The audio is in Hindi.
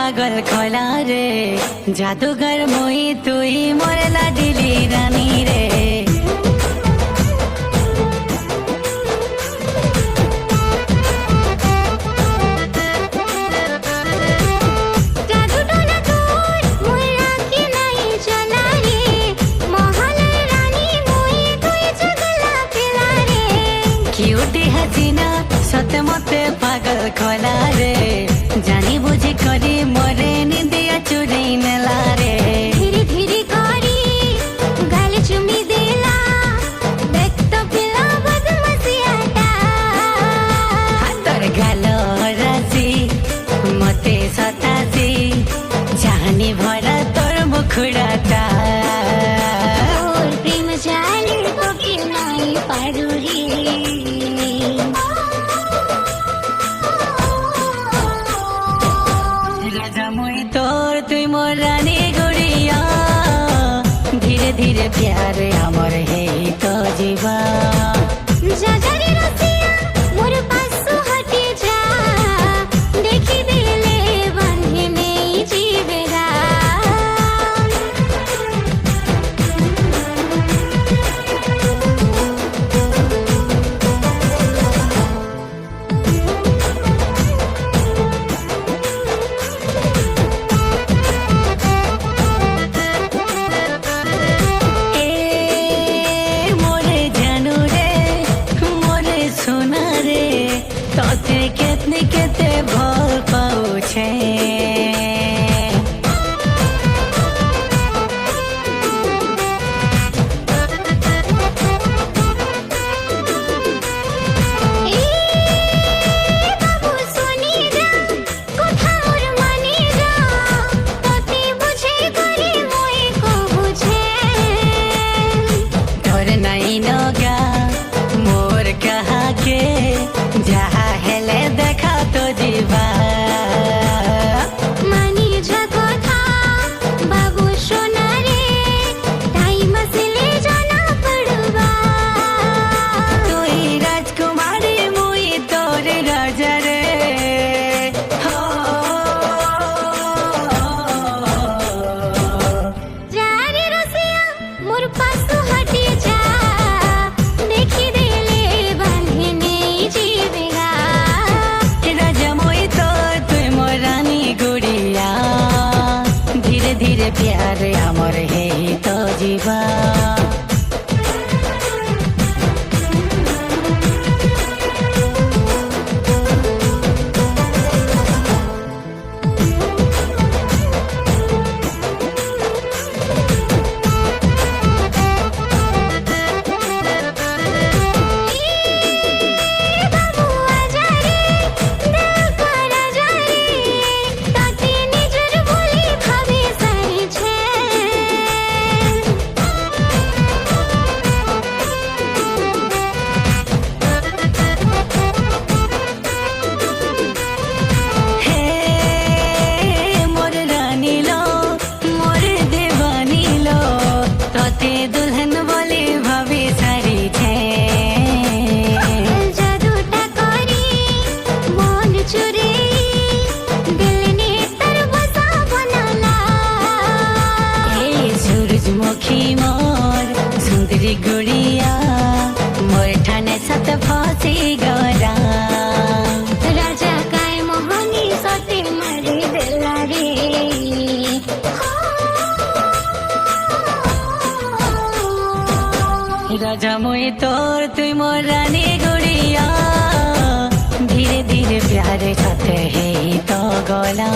পাগল খোলা রে জাদুঘর মই তুই মোর লাডিলি রানী রে हसीना सत मते पागल खोला रे जानी बुझी करी मोरे निंदिया चुरी नेला रे धीरे धीरे करी गाल चुमी देला देख तो पिला बदमसियाटा हातर गालो रासी मते सतासी जानी भरा तोर मुखड़ाटा और प्रेम जाने तो कि नहीं पारुरी तोर तुई मोर रानी गुड़िया धीरे धीरे प्यार हमर है तो जीवा जा जा रे रसिया मोर पास हटे जा देखी दिले बंधे नहीं जीवेगा तोते कितने केते भल पाउछे धीरे प्यार हमर है तो जीवा दुल्हन बोले भाभी सारी छे जादूटा करी मन चुरे दिल ने तर बसा बनला ए सूरजमुखी मोर सुंदरी गुड़िया मोर ठाने सत फांसी गरा राजा काय मोहनी सते मारी देला रे राजा मोई तोर तुई मोर रानी गुड़िया धीरे धीरे प्यारे साथ है तो गोला